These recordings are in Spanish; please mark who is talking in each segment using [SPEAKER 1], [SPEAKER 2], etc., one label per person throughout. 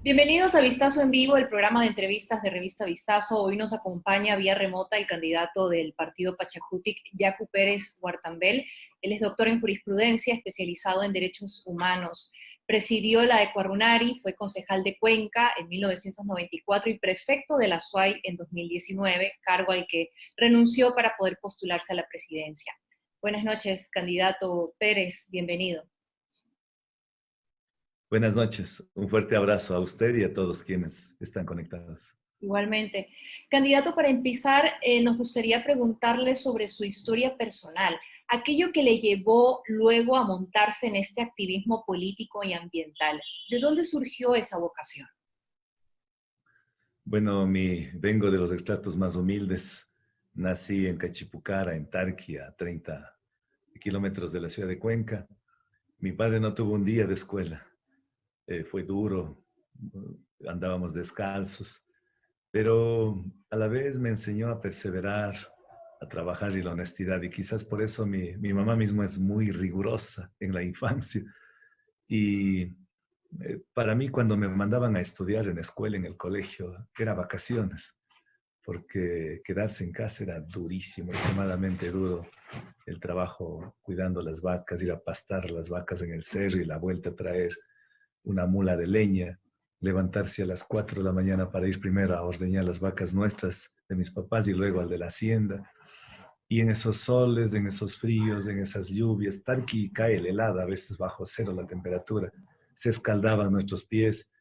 [SPEAKER 1] Bienvenidos a Vistazo en Vivo, el programa de entrevistas de Revista Vistazo. Hoy nos acompaña vía remota el candidato del partido Pachacutic, Yacu Pérez Huartambel. Él es doctor en jurisprudencia, especializado en derechos humanos. Presidió la Ecuarunari, fue concejal de Cuenca en 1994 y prefecto de la SUAY en 2019, cargo al que renunció para poder postularse a la presidencia. Buenas noches, candidato Pérez, bienvenido.
[SPEAKER 2] Buenas noches, un fuerte abrazo a usted y a todos quienes están conectados.
[SPEAKER 1] Igualmente. Candidato, para empezar, nos gustaría preguntarle sobre su historia personal, aquello que le llevó luego a montarse en este activismo político y ambiental. ¿De dónde surgió esa vocación?
[SPEAKER 2] Bueno, vengo de los estratos más humildes. Nací en Cachipucara, en Tarqui, a 30 kilómetros de la ciudad de Cuenca. Mi padre no tuvo un día de escuela. Fue duro, andábamos descalzos, pero a la vez me enseñó a perseverar, a trabajar y la honestidad. Y quizás por eso mi mamá misma es muy rigurosa en la infancia. Y para mí, cuando me mandaban a estudiar en escuela, en el colegio, era vacaciones, porque quedarse en casa era durísimo, extremadamente duro. El trabajo cuidando las vacas, ir a pastar las vacas en el cerro y la vuelta a traer una mula de leña, levantarse a las 4 de la mañana para ir primero a ordeñar las vacas nuestras de mis papás y luego al de la hacienda. Y en esos soles, en esos fríos, en esas lluvias, Tarqui cae el helado, a veces bajo cero la temperatura, se escaldaban nuestros pies.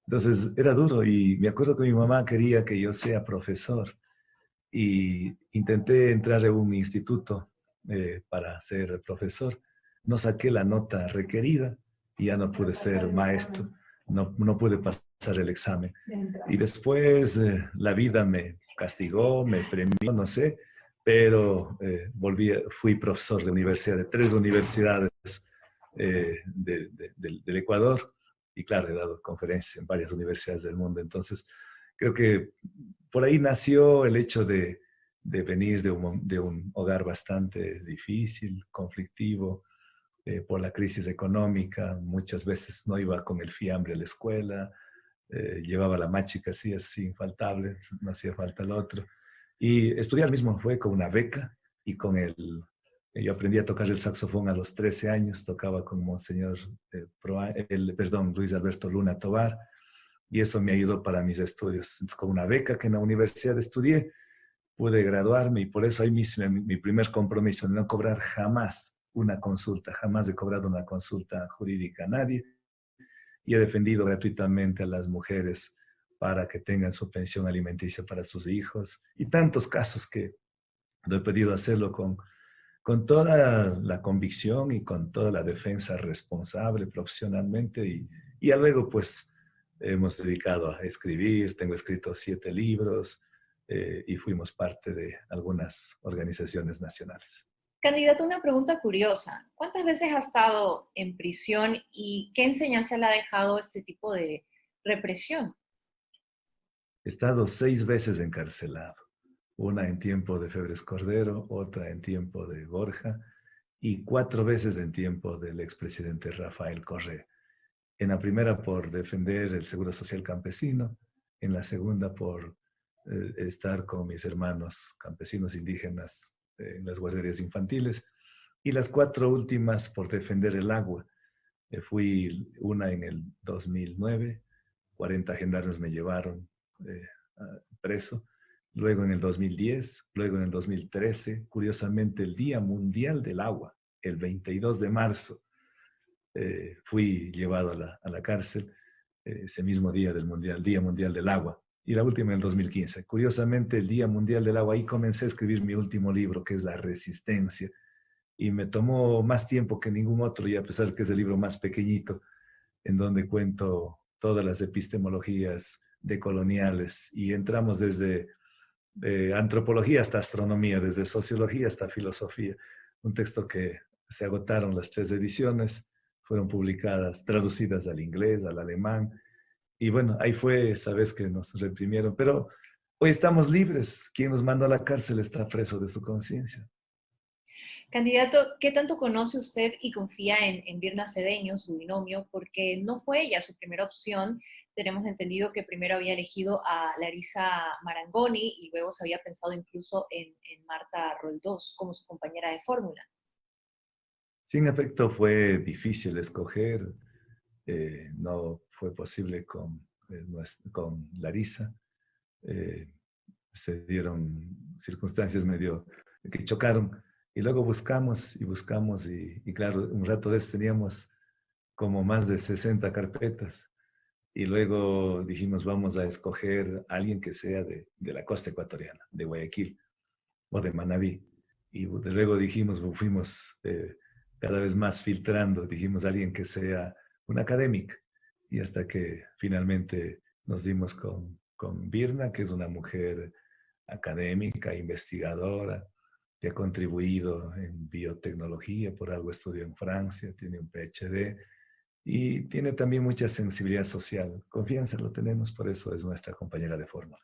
[SPEAKER 2] Entonces era duro y me acuerdo que mi mamá quería que yo sea profesor y intenté entrar a un instituto para ser profesor. No saqué la nota requerida y ya no pude ser maestro, no pude pasar el examen. Y después la vida me castigó, me premió, no sé, pero fui profesor de universidad, de 3 universidades del Ecuador, y claro, he dado conferencias en varias universidades del mundo. Entonces, creo que por ahí nació el hecho de venir de un hogar bastante difícil, conflictivo, por la crisis económica. Muchas veces no iba con el fiambre a la escuela, llevaba la machica así, así, infaltable, no hacía falta el otro. Y estudiar mismo fue con una beca y yo aprendí a tocar el saxofón a los 13 años, tocaba con Monseñor Luis Alberto Luna Tovar, y eso me ayudó para mis estudios. Entonces, con una beca que en la universidad estudié, pude graduarme y por eso ahí mi primer compromiso, de no cobrar jamás una consulta, jamás he cobrado una consulta jurídica a nadie, y he defendido gratuitamente a las mujeres para que tengan su pensión alimenticia para sus hijos, y tantos casos que lo he pedido hacerlo con toda la convicción y con toda la defensa responsable profesionalmente, y ya luego pues hemos dedicado a escribir, tengo escrito 7 libros y fuimos parte de algunas organizaciones nacionales.
[SPEAKER 1] Candidato, una pregunta curiosa. ¿Cuántas veces ha estado en prisión y qué enseñanza le ha dejado este tipo de represión?
[SPEAKER 2] He estado 6 veces encarcelado, una en tiempo de Febres Cordero, otra en tiempo de Borja y 4 veces en tiempo del expresidente Rafael Correa. En la primera por defender el Seguro Social Campesino, en la segunda por estar con mis hermanos campesinos indígenas en las guarderías infantiles, y las 4 últimas por defender el agua. Fui una en el 2009, 40 gendarmes me llevaron preso, luego en el 2010, luego en el 2013, curiosamente el Día Mundial del Agua, el 22 de marzo, fui llevado a la cárcel ese mismo día Día Mundial del Agua, y la última en el 2015. Curiosamente, el Día Mundial del Agua, ahí comencé a escribir mi último libro, que es La Resistencia, y me tomó más tiempo que ningún otro, y a pesar que es el libro más pequeñito, en donde cuento todas las epistemologías decoloniales, y entramos desde antropología hasta astronomía, desde sociología hasta filosofía. Un texto que se agotaron las 3 ediciones, fueron publicadas, traducidas al inglés, al alemán, y bueno, ahí fue esa vez que nos reprimieron. Pero Hoy estamos libres. Quien nos mandó a la cárcel está preso de su conciencia.
[SPEAKER 1] Candidato, ¿qué tanto conoce usted y confía en Virna Cedeño, su binomio? Porque no fue ella su primera opción. Tenemos entendido que primero había elegido a Larisa Marangoni y luego se había pensado incluso en Marta Roldós como su compañera de fórmula.
[SPEAKER 2] Sí, en efecto, fue difícil escoger. No fue posible con Larisa. Eh, Se dieron circunstancias medio que chocaron. Y luego buscamos y buscamos y claro, un rato de eso teníamos como más de 60 carpetas. Y luego dijimos, vamos a escoger a alguien que sea de la costa ecuatoriana, de Guayaquil o de Manabí. Y luego dijimos, fuimos cada vez más filtrando, dijimos alguien que sea un académico. Y hasta que finalmente nos dimos con Virna, que es una mujer académica, investigadora, que ha contribuido en biotecnología, por algo estudió en Francia, tiene un PhD y tiene también mucha sensibilidad social. Confianza lo tenemos, por eso es nuestra compañera de fórmula.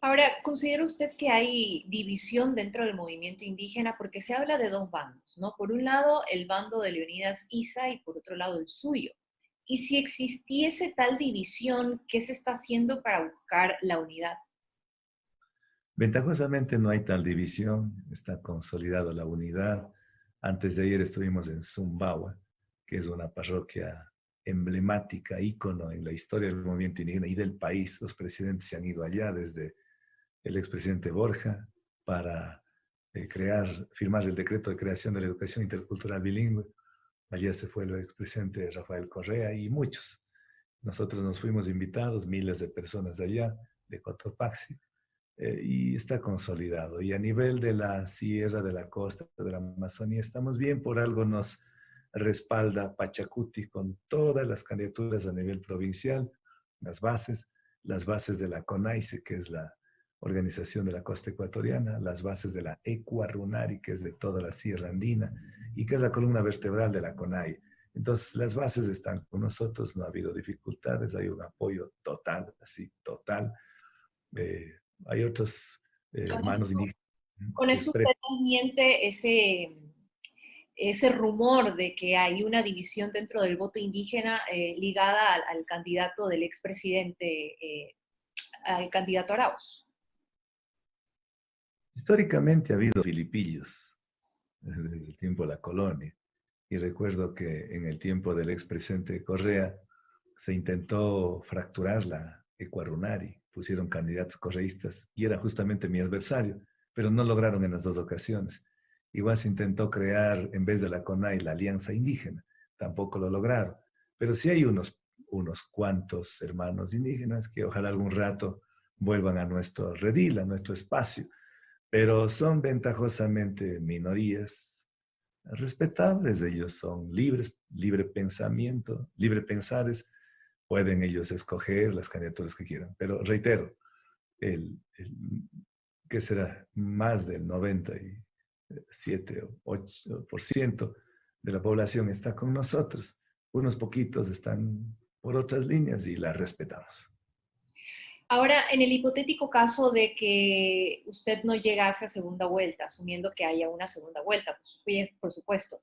[SPEAKER 1] Ahora, ¿considera usted que hay división dentro del movimiento indígena? Porque se habla de dos bandos, ¿no? Por un lado, el bando de Leonidas Issa y por otro lado, el suyo. Y si existiese tal división, ¿qué se está haciendo para buscar la unidad?
[SPEAKER 2] Ventajosamente no hay tal división, está consolidada la unidad. Antes de ayer estuvimos en Sumbawa, que es una parroquia emblemática, ícono en la historia del movimiento indígena y del país. Los presidentes se han ido allá, desde el expresidente Borja, para firmar el decreto de creación de la educación intercultural bilingüe. Allá se fue el expresidente Rafael Correa y muchos. Nosotros nos fuimos invitados, miles de personas de allá, de Cotopaxi, y está consolidado. Y a nivel de la sierra, de la costa, de la Amazonía, estamos bien, por algo nos respalda Pachacuti con todas las candidaturas a nivel provincial, las bases de la CONAICE, que es la Organización de la Costa Ecuatoriana, las bases de la Ecuarunari, que es de toda la Sierra Andina, y que es la columna vertebral de la CONAI. Entonces, las bases están con nosotros, no ha habido dificultades, hay un apoyo total, así, total. Eh, Hay otros
[SPEAKER 1] Con
[SPEAKER 2] hermanos
[SPEAKER 1] eso,
[SPEAKER 2] indígenas
[SPEAKER 1] con
[SPEAKER 2] que
[SPEAKER 1] eso
[SPEAKER 2] expresan.
[SPEAKER 1] usted desmiente ese rumor de que hay una división dentro del voto indígena ligada al candidato del expresidente, al candidato Arauz.
[SPEAKER 2] Históricamente ha habido filipillos desde el tiempo de la colonia. Y recuerdo que en el tiempo del expresidente Correa se intentó fracturar la Ecuarunari, pusieron candidatos correístas y era justamente mi adversario, pero no lograron en las dos ocasiones. Igual se intentó crear, en vez de la CONAI, la Alianza Indígena, tampoco lo lograron. Pero sí hay unos cuantos hermanos indígenas que ojalá algún rato vuelvan a nuestro redil, a nuestro espacio, pero son ventajosamente minorías respetables. Ellos son libres, libre pensamiento, libre pensares, pueden ellos escoger las candidaturas que quieran. Pero reitero, ¿qué será? Más del 97 o 8% de la población está con nosotros. Unos poquitos están por otras líneas y las respetamos.
[SPEAKER 1] Ahora, en el hipotético caso de que usted no llegase a segunda vuelta, asumiendo que haya una segunda vuelta, por supuesto,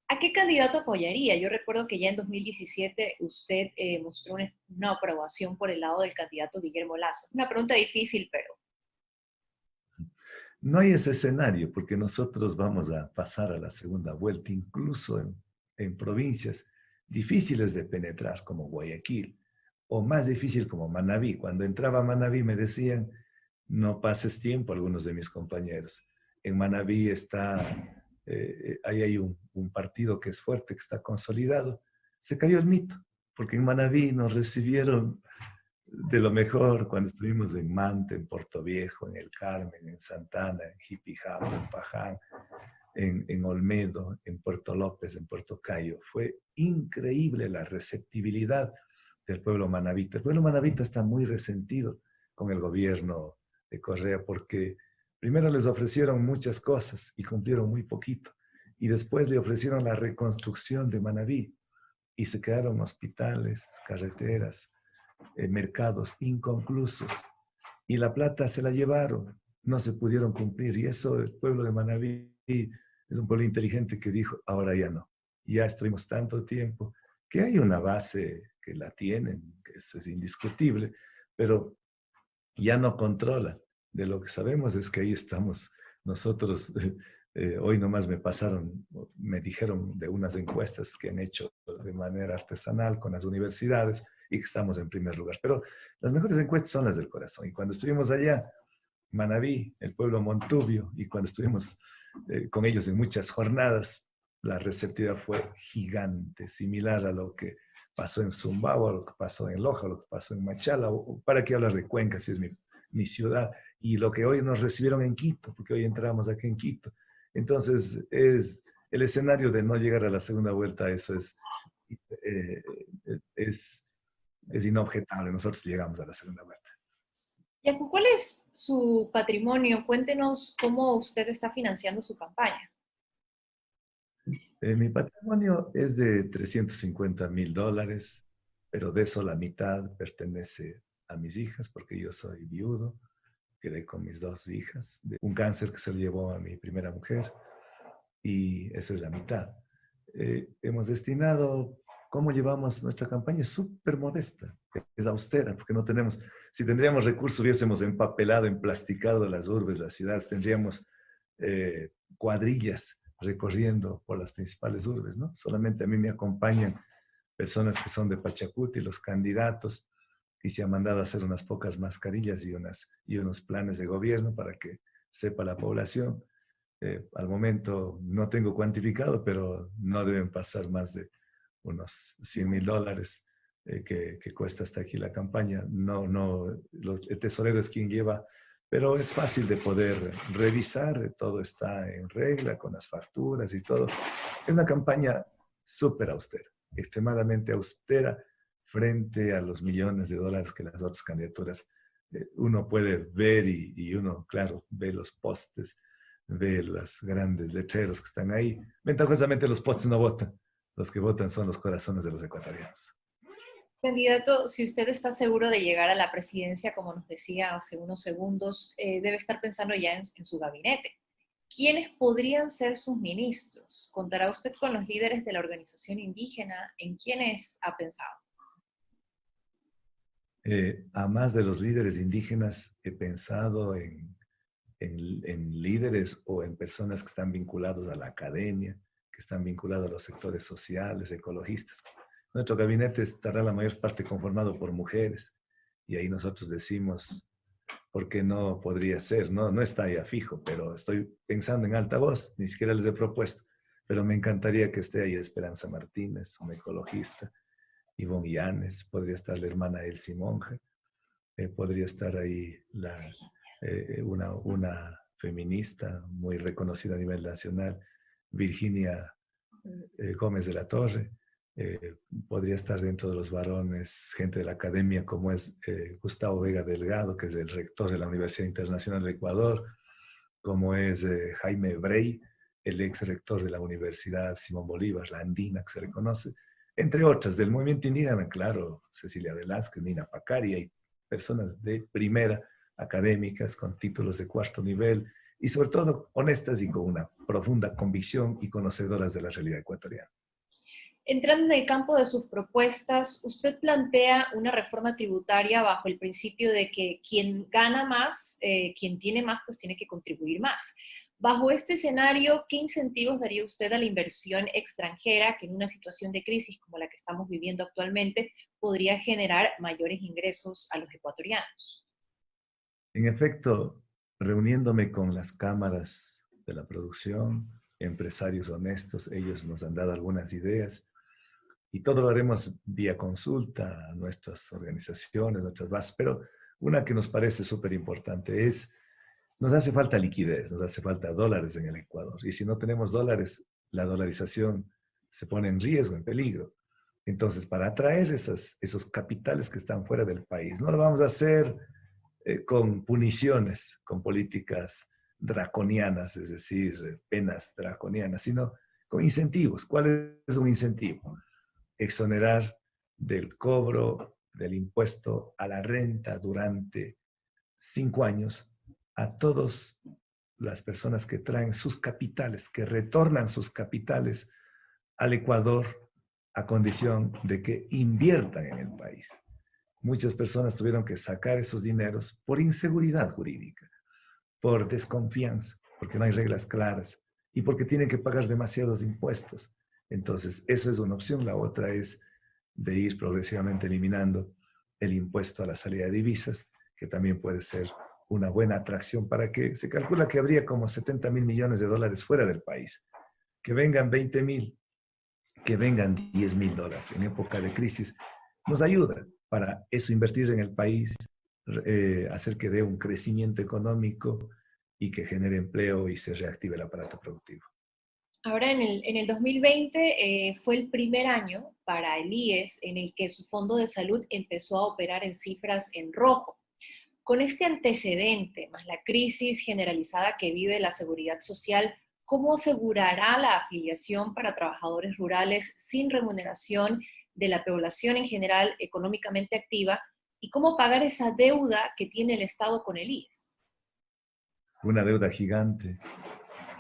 [SPEAKER 1] ¿a qué candidato apoyaría? Yo recuerdo que ya en 2017 usted mostró una aprobación por el lado del candidato Guillermo Lasso. Es una pregunta difícil, pero
[SPEAKER 2] No hay ese escenario porque nosotros vamos a pasar a la segunda vuelta, incluso en provincias difíciles de penetrar como Guayaquil o más difícil como Manabí. Cuando entraba a Manabí me decían, no pases tiempo, algunos de mis compañeros. En Manabí ahí hay un partido que es fuerte, que está consolidado. Se cayó el mito, porque en Manabí nos recibieron de lo mejor cuando estuvimos en Manta, en Puerto Viejo, en El Carmen, en Santana, en Jipijapa, en Paján, en Olmedo, en Puerto López, en Puerto Cayo. Fue increíble la receptibilidad del pueblo manabita. El pueblo manabita está muy resentido con el gobierno de Correa porque primero les ofrecieron muchas cosas y cumplieron muy poquito. Y después le ofrecieron la reconstrucción de Manabí y se quedaron hospitales, carreteras, mercados inconclusos. y la plata se la llevaron, no se pudieron cumplir. Y eso el pueblo de Manabí es un pueblo inteligente que dijo, ahora ya no. Ya estuvimos tanto tiempo, que hay una base que la tienen, que eso es indiscutible, pero ya no controla. De lo que sabemos es que ahí estamos nosotros. Hoy nomás me dijeron de unas encuestas que han hecho de manera artesanal con las universidades y que estamos en primer lugar. Pero las mejores encuestas son las del corazón. Y cuando estuvimos allá, Manabí, el pueblo Montubio, y cuando estuvimos con ellos en muchas jornadas, la receptividad fue gigante, similar a lo que pasó en Zumbao, a lo que pasó en Loja, a lo que pasó en Machala, o para qué hablar de Cuenca, si es mi ciudad, y lo que hoy nos recibieron en Quito, porque hoy entramos aquí en Quito. Entonces, es el escenario de no llegar a la segunda vuelta, eso eh, es, es inobjetable. Nosotros llegamos a la segunda vuelta.
[SPEAKER 1] Yacu, ¿cuál es su patrimonio? Cuéntenos cómo usted está financiando su campaña.
[SPEAKER 2] Mi patrimonio es de $350,000, pero de eso la mitad pertenece a mis hijas, porque yo soy viudo, quedé con mis dos hijas, de un cáncer que se lo llevó a mi primera mujer, y eso es la mitad. Hemos destinado, ¿cómo llevamos nuestra campaña? Es súper modesta, es austera, porque no tenemos, si tendríamos recursos, hubiésemos empapelado, emplasticado las urbes, las ciudades, tendríamos cuadrillas recorriendo por las principales urbes, ¿no? Solamente a mí me acompañan personas que son de Pachacuti, los candidatos, y se han mandado a hacer unas pocas mascarillas y unos planes de gobierno para que sepa la población. Al momento no tengo cuantificado, pero no deben pasar más de unos $100,000 que cuesta hasta aquí la campaña. El tesorero es quien lleva, pero es fácil de poder revisar, todo está en regla con las facturas y todo. Es una campaña súper austera, extremadamente austera frente a los millones de dólares que las otras candidaturas uno puede ver y uno, claro, ve los postes, ve los grandes letreros que están ahí. Ventajosamente los postes no votan, los que votan son los corazones de los ecuatorianos.
[SPEAKER 1] Candidato, si usted está seguro de llegar a la presidencia, como nos decía hace unos segundos, debe estar pensando ya en su gabinete. ¿Quiénes podrían ser sus ministros? ¿Contará usted con los líderes de la organización indígena? ¿En quiénes ha pensado?
[SPEAKER 2] A más de los líderes indígenas, he pensado en líderes o en personas que están vinculados a la academia, que están vinculados a los sectores sociales, ecologistas. Nuestro gabinete estará la mayor parte conformado por mujeres y ahí nosotros decimos, ¿por qué no podría ser? No, no está ya fijo, pero estoy pensando en alta voz, ni siquiera les he propuesto, pero me encantaría que esté ahí Esperanza Martínez, una ecologista, Ivonne Llanes, podría estar la hermana Elsie Monge, podría estar ahí una feminista muy reconocida a nivel nacional, Virginia Gómez de la Torre. Podría estar dentro de los varones gente de la academia como es Gustavo Vega Delgado, que es el rector de la Universidad Internacional de Ecuador, como es Jaime Brey, el ex rector de la Universidad Simón Bolívar, la andina que se reconoce, entre otras, del movimiento indígena, claro, Cecilia Velázquez, Nina Pacari, hay personas de primera, académicas, con títulos de cuarto nivel, y sobre todo honestas y con una profunda convicción y conocedoras de la realidad ecuatoriana.
[SPEAKER 1] Entrando en el campo de sus propuestas, usted plantea una reforma tributaria bajo el principio de que quien gana más, quien tiene más, pues tiene que contribuir más. Bajo este escenario, ¿qué incentivos daría usted a la inversión extranjera que en una situación de crisis como la que estamos viviendo actualmente podría generar mayores ingresos a los ecuatorianos?
[SPEAKER 2] En efecto, reuniéndome con las cámaras de la producción, empresarios honestos, ellos nos han dado algunas ideas y todo lo haremos vía consulta a nuestras organizaciones, nuestras bases, pero una que nos parece súper importante es, nos hace falta liquidez, nos hace falta dólares en el Ecuador. Y si no tenemos dólares, la dolarización se pone en riesgo, en peligro. Entonces, para atraer esos capitales que están fuera del país, no lo vamos a hacer con puniciones, con políticas draconianas, es decir, penas draconianas, sino con incentivos. ¿Cuál es un incentivo? Exonerar del cobro del impuesto a la renta durante 5 años a todas las personas que traen sus capitales, que retornan sus capitales al Ecuador a condición de que inviertan en el país. Muchas personas tuvieron que sacar esos dineros por inseguridad jurídica, por desconfianza, porque no hay reglas claras y porque tienen que pagar demasiados impuestos. Entonces, eso es una opción. La otra es de ir progresivamente eliminando el impuesto a la salida de divisas, que también puede ser una buena atracción para que se calcula que habría como 70.000 millones de dólares fuera del país. Que vengan 20.000, que vengan 10.000 dólares en época de crisis, nos ayuda para eso invertir en el país, hacer que dé un crecimiento económico y que genere empleo y se reactive el aparato productivo.
[SPEAKER 1] Ahora, en el 2020 fue el primer año para el IES en el que su fondo de salud empezó a operar en cifras en rojo. Con este antecedente, más la crisis generalizada que vive la seguridad social, ¿cómo asegurará la afiliación para trabajadores rurales sin remuneración de la población en general económicamente activa? ¿Y cómo pagar esa deuda que tiene el Estado con el IES?
[SPEAKER 2] Una deuda gigante.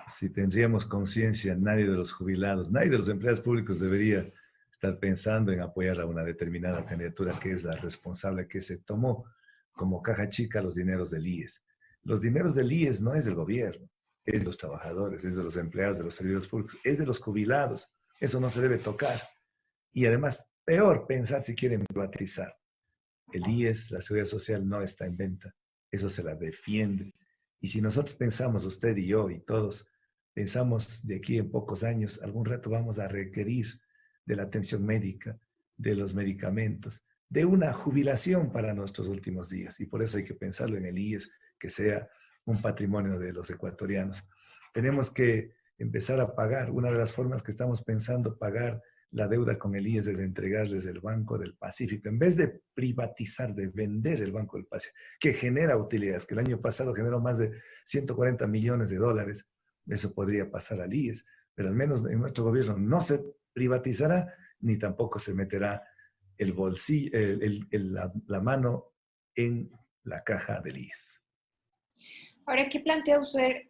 [SPEAKER 2] Si tendríamos conciencia, nadie de los jubilados, nadie de los empleados públicos debería estar pensando en apoyar a una determinada candidatura que es la responsable que se tomó como caja chica los dineros del IES. Los dineros del IES no es del gobierno, es de los trabajadores, es de los empleados, de los servidores públicos, es de los jubilados. Eso no se debe tocar. Y además, peor pensar si quieren privatizar. El IES, la seguridad social, no está en venta. Eso se la defiende. Y si nosotros pensamos, usted y yo y todos, pensamos de aquí en pocos años, algún rato vamos a requerir de la atención médica, de los medicamentos, de una jubilación para nuestros últimos días. Y por eso hay que pensarlo en el IES, que sea un patrimonio de los ecuatorianos. Tenemos que empezar a pagar. Una de las formas que estamos pensando pagar la deuda con el IES es entregarles el Banco del Pacífico. En vez de privatizar, de vender el Banco del Pacífico, que genera utilidades, que el año pasado generó más de 140 millones de dólares, eso podría pasar al IES, pero al menos en nuestro gobierno no se privatizará ni tampoco se meterá el bolsillo, la mano en la caja del IES.
[SPEAKER 1] Ahora, ¿qué plantea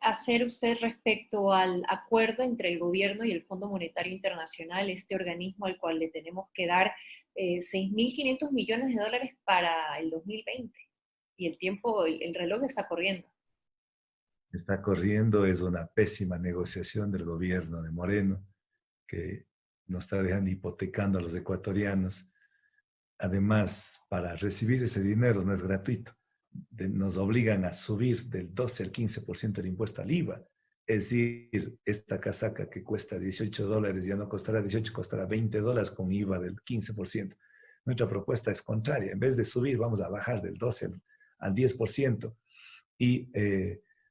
[SPEAKER 1] hacer usted respecto al acuerdo entre el gobierno y el Fondo Monetario Internacional, este organismo al cual le tenemos que dar 6.500 millones de dólares para el 2020? Y el tiempo, el reloj está corriendo.
[SPEAKER 2] Está corriendo, es una pésima negociación del gobierno de Moreno, que nos está dejando hipotecando a los ecuatorianos. Además, para recibir ese dinero no es gratuito. Nos obligan a subir del 12 al 15% el impuesto al IVA. Es decir, esta casaca que cuesta 18 dólares ya no costará 18, costará 20 dólares con IVA del 15%. Nuestra propuesta es contraria. En vez de subir, vamos a bajar del 12 al 10% y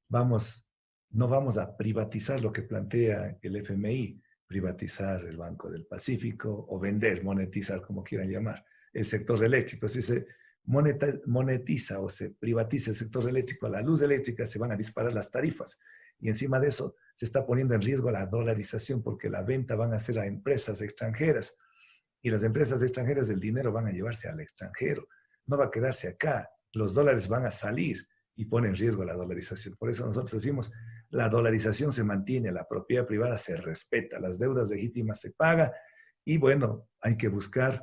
[SPEAKER 2] no vamos a privatizar lo que plantea el FMI, privatizar el Banco del Pacífico o vender, monetizar, como quieran llamar, el sector eléctrico. Si se monetiza o se privatiza el sector eléctrico, la luz eléctrica, se van a disparar las tarifas. Y encima de eso se está poniendo en riesgo la dolarización porque la venta van a ser a empresas extranjeras. Y las empresas extranjeras el dinero van a llevarse al extranjero. No va a quedarse acá. Los dólares van a salir y pone en riesgo la dolarización. Por eso nosotros decimos, la dolarización se mantiene, la propiedad privada se respeta, las deudas legítimas se pagan y bueno, hay que buscar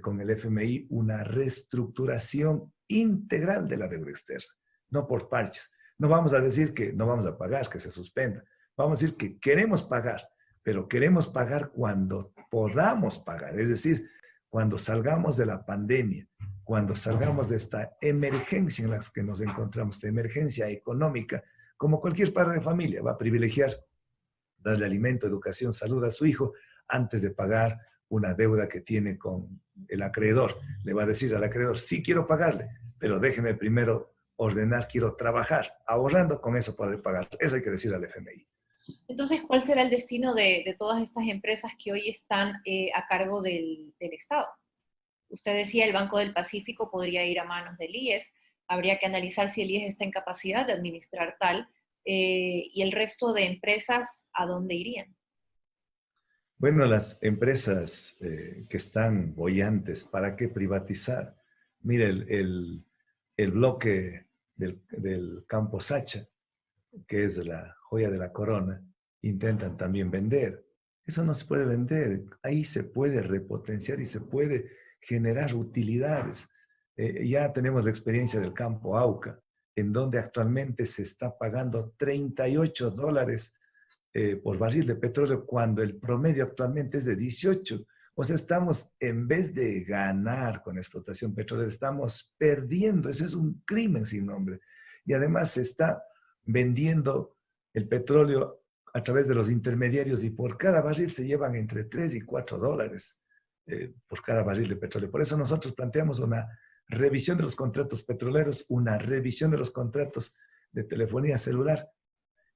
[SPEAKER 2] con el FMI una reestructuración integral de la deuda externa, no por parches. No vamos a decir que no vamos a pagar, que se suspenda. Vamos a decir que queremos pagar, pero queremos pagar cuando podamos pagar, es decir, cuando salgamos de la pandemia, cuando salgamos de esta emergencia en la que nos encontramos, esta emergencia económica, como cualquier padre de familia va a privilegiar darle alimento, educación, salud a su hijo antes de pagar una deuda que tiene con el acreedor. Le va a decir al acreedor, sí quiero pagarle, pero déjeme primero ordenar, quiero trabajar, ahorrando, con eso poder pagar. Eso hay que decir al FMI.
[SPEAKER 1] Entonces, ¿cuál será el destino de todas estas empresas que hoy están a cargo del Estado? Usted decía el Banco del Pacífico podría ir a manos del IES, habría que analizar si el IES está en capacidad de administrar tal, y el resto de empresas, ¿a dónde irían?
[SPEAKER 2] Bueno, las empresas que están boyantes, ¿para qué privatizar? Mire, el bloque del campo Sacha, que es la joya de la corona, intentan también vender. Eso no se puede vender. Ahí se puede repotenciar y se puede generar utilidades. Ya tenemos la experiencia del campo Auca, en donde actualmente se está pagando $38 por barril de petróleo cuando el promedio actualmente es de 18. O sea, estamos, en vez de ganar con la explotación petrolera, estamos perdiendo. Ese es un crimen sin nombre. Y además se está vendiendo el petróleo a través de los intermediarios y por cada barril se llevan entre 3 y $4 por cada barril de petróleo. Por eso nosotros planteamos una revisión de los contratos petroleros, una revisión de los contratos de telefonía celular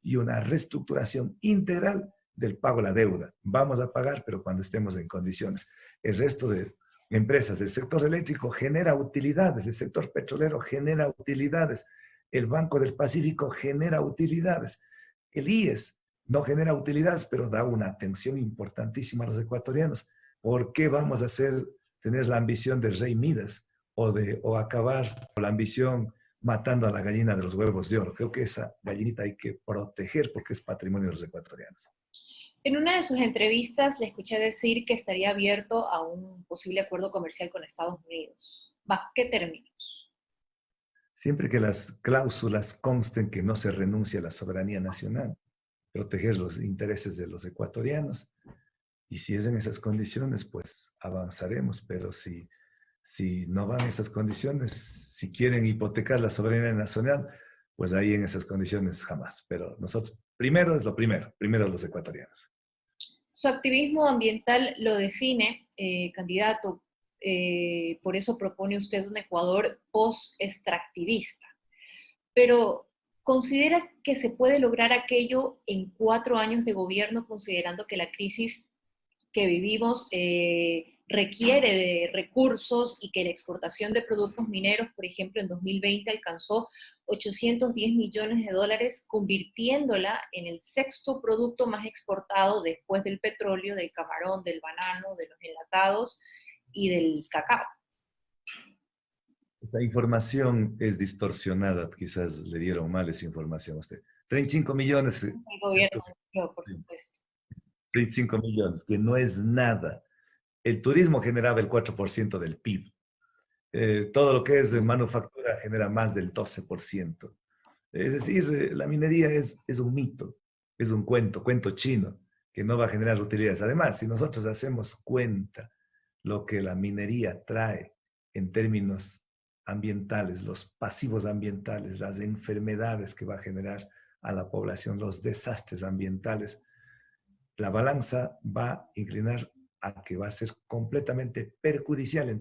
[SPEAKER 2] y una reestructuración integral del pago de la deuda. Vamos a pagar, pero cuando estemos en condiciones. El resto de empresas del sector eléctrico genera utilidades, el sector petrolero genera utilidades, el Banco del Pacífico genera utilidades, el IES no genera utilidades, pero da una atención importantísima a los ecuatorianos. ¿Por qué vamos a tener la ambición del rey Midas o acabar con la ambición matando a la gallina de los huevos de oro? Creo que esa gallinita hay que proteger porque es patrimonio de los ecuatorianos.
[SPEAKER 1] En una de sus entrevistas le escuché decir que estaría abierto a un posible acuerdo comercial con Estados Unidos. ¿Bajo qué términos?
[SPEAKER 2] Siempre que las cláusulas consten que no se renuncia a la soberanía nacional, proteger los intereses de los ecuatorianos. Y si es en esas condiciones, pues avanzaremos. Pero si no van esas condiciones, si quieren hipotecar la soberanía nacional, pues ahí en esas condiciones jamás. Pero nosotros, primero es lo primero los ecuatorianos.
[SPEAKER 1] Su activismo ambiental lo define, candidato, por eso propone usted un Ecuador post-extractivista. Pero, ¿considera que se puede lograr aquello en 4 años de gobierno, considerando que la crisis que vivimos requiere de recursos y que la exportación de productos mineros, por ejemplo, en 2020 alcanzó $810 millones, convirtiéndola en el 6º producto más exportado después del petróleo, del camarón, del banano, de los enlatados y del cacao?
[SPEAKER 2] La información es distorsionada, quizás le dieron mal esa información a usted. 35 millones.
[SPEAKER 1] El gobierno, por supuesto.
[SPEAKER 2] 35 millones, que no es nada. El turismo generaba el 4% del PIB. Todo lo que es manufactura genera más del 12%. Es decir, la minería es un mito, es un cuento chino, que no va a generar utilidades. Además, si nosotros hacemos cuenta lo que la minería trae en términos ambientales, los pasivos ambientales, las enfermedades que va a generar a la población, los desastres ambientales, la balanza va a inclinar a que va a ser completamente perjudicial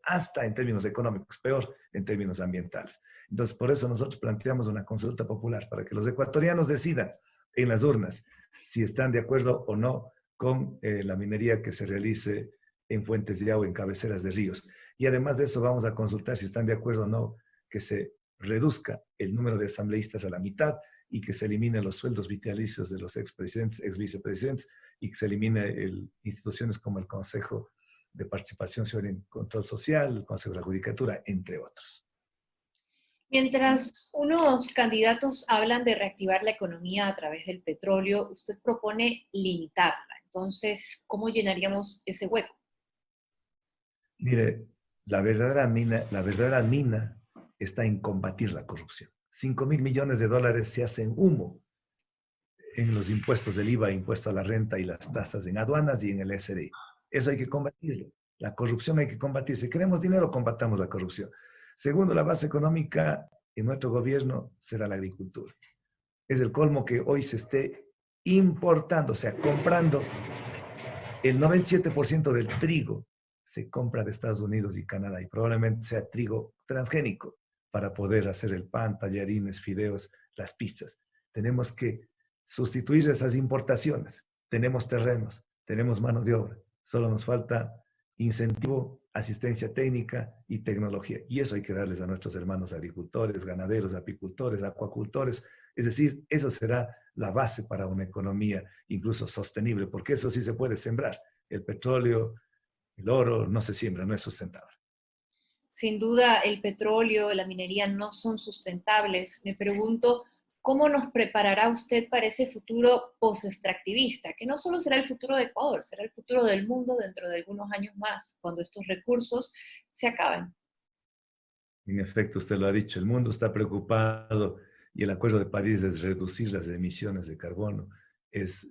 [SPEAKER 2] hasta en términos económicos, peor en términos ambientales. Entonces, por eso nosotros planteamos una consulta popular para que los ecuatorianos decidan en las urnas si están de acuerdo o no con la minería que se realice en fuentes de agua, en cabeceras de ríos. Y además de eso vamos a consultar si están de acuerdo o no que se reduzca el número de asambleístas a la mitad y que se eliminen los sueldos vitalicios de los expresidentes, exvicepresidentes, y que se elimine instituciones como el Consejo de Participación Ciudadana y Control Social, el Consejo de la Judicatura, entre otros.
[SPEAKER 1] Mientras unos candidatos hablan de reactivar la economía a través del petróleo, usted propone limitarla. Entonces, ¿cómo llenaríamos ese hueco?
[SPEAKER 2] Mire, la verdadera mina está en combatir la corrupción. $5.000 millones se hacen humo en los impuestos del IVA, impuesto a la renta y las tasas en aduanas y en el SRI. Eso hay que combatirlo. La corrupción hay que combatir. Si queremos dinero, combatamos la corrupción. Segundo, la base económica en nuestro gobierno será la agricultura. Es el colmo que hoy se esté importando, o sea, comprando el 97% del trigo se compra de Estados Unidos y Canadá y probablemente sea trigo transgénico para poder hacer el pan, tallarines, fideos, las pizzas. Tenemos que sustituir esas importaciones. Tenemos terrenos, tenemos mano de obra. Solo nos falta incentivo, asistencia técnica y tecnología. Y eso hay que darles a nuestros hermanos agricultores, ganaderos, apicultores, acuacultores. Es decir, eso será la base para una economía incluso sostenible, porque eso sí se puede sembrar. El petróleo, el oro no se siembra, no es sustentable.
[SPEAKER 1] Sin duda, el petróleo, la minería no son sustentables. Me pregunto, ¿cómo nos preparará usted para ese futuro post-extractivista? Que no solo será el futuro de Ecuador, será el futuro del mundo dentro de algunos años más, cuando estos recursos se acaben.
[SPEAKER 2] En efecto, usted lo ha dicho, el mundo está preocupado y el Acuerdo de París es reducir las emisiones de carbono, es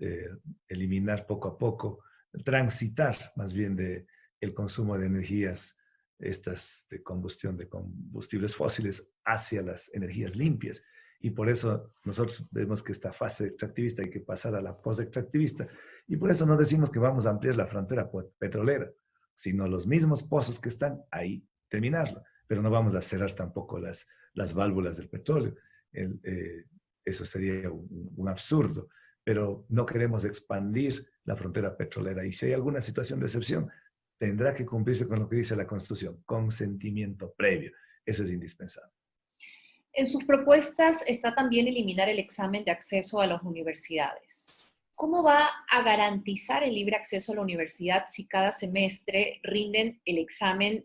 [SPEAKER 2] eliminar poco a poco, transitar más bien de el consumo de energías estas de combustión de combustibles fósiles hacia las energías limpias. Y por eso nosotros vemos que esta fase extractivista hay que pasar a la post-extractivista. Y por eso no decimos que vamos a ampliar la frontera petrolera, sino los mismos pozos que están ahí, terminarlo, pero no vamos a cerrar tampoco las válvulas del petróleo. El, eso sería un absurdo, pero no queremos expandir la frontera petrolera. Y si hay alguna situación de excepción, tendrá que cumplirse con lo que dice la Constitución, consentimiento previo. Eso es indispensable.
[SPEAKER 1] En sus propuestas está también eliminar el examen de acceso a las universidades. ¿Cómo va a garantizar el libre acceso a la universidad si cada semestre rinden el examen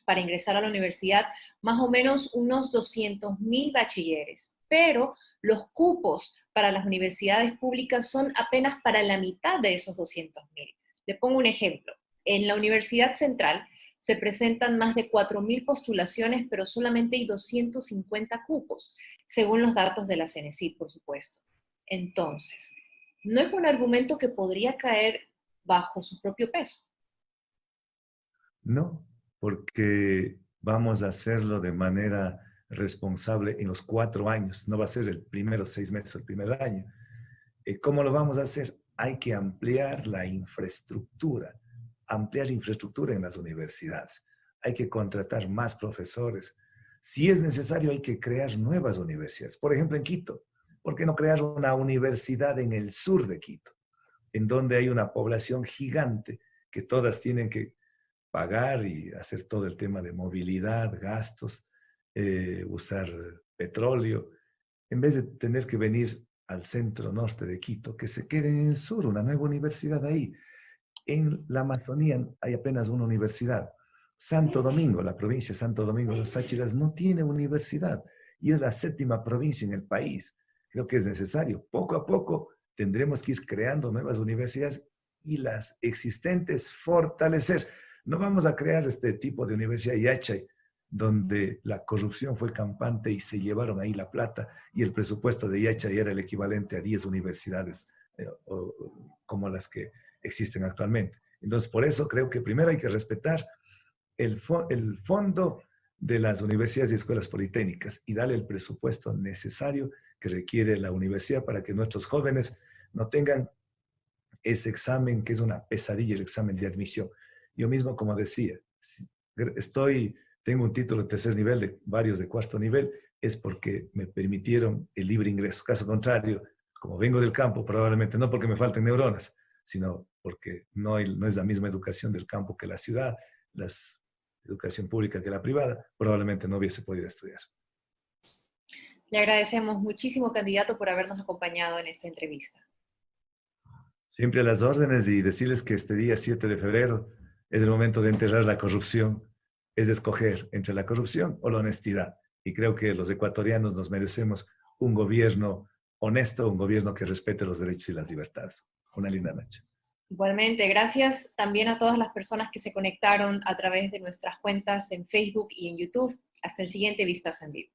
[SPEAKER 1] para ingresar a la universidad más o menos unos 200.000 bachilleres? Pero los cupos para las universidades públicas son apenas para la mitad de esos 200.000. Le pongo un ejemplo. En la Universidad Central se presentan más de 4.000 postulaciones, pero solamente hay 250 cupos, según los datos de la CENESID, por supuesto. Entonces, ¿no es un argumento que podría caer bajo su propio peso?
[SPEAKER 2] No, porque vamos a hacerlo de manera responsable en los 4 años. No va a ser el primero 6 meses, el primer año. ¿Cómo lo vamos a hacer? Hay que ampliar la infraestructura, ampliar infraestructura en las universidades. Hay que contratar más profesores. Si es necesario, hay que crear nuevas universidades. Por ejemplo, en Quito. ¿Por qué no crear una universidad en el sur de Quito, en donde hay una población gigante que todas tienen que pagar y hacer todo el tema de movilidad, gastos, usar petróleo, en vez de tener que venir al centro norte de Quito, que se queden en el sur, una nueva universidad ahí? En la Amazonía hay apenas una universidad. Santo Domingo, la provincia de Santo Domingo de los Sáchiras, no tiene universidad y es la 7ª provincia en el país. Creo que es necesario. Poco a poco tendremos que ir creando nuevas universidades y las existentes fortalecer. No vamos a crear este tipo de universidad Yachay, donde la corrupción fue campante y se llevaron ahí la plata y el presupuesto de Yachay era el equivalente a 10 universidades como las que existen actualmente. Entonces, por eso creo que primero hay que respetar el fondo de las universidades y escuelas politécnicas y darle el presupuesto necesario que requiere la universidad para que nuestros jóvenes no tengan ese examen que es una pesadilla, el examen de admisión. Yo mismo, como decía, tengo un título de tercer nivel, de varios de cuarto nivel, es porque me permitieron el libre ingreso. Caso contrario, como vengo del campo, probablemente no porque me falten neuronas, sino porque no es la misma educación del campo que la ciudad, la educación pública que la privada, probablemente no hubiese podido estudiar.
[SPEAKER 1] Le agradecemos muchísimo, candidato, por habernos acompañado en esta entrevista.
[SPEAKER 2] Siempre a las órdenes y decirles que este día 7 de febrero es el momento de enterrar la corrupción, es de escoger entre la corrupción o la honestidad. Y creo que los ecuatorianos nos merecemos un gobierno honesto, un gobierno que respete los derechos y las libertades. Una linda noche.
[SPEAKER 1] Igualmente, gracias también a todas las personas que se conectaron a través de nuestras cuentas en Facebook y en YouTube. Hasta el siguiente Vistazo en Vivo.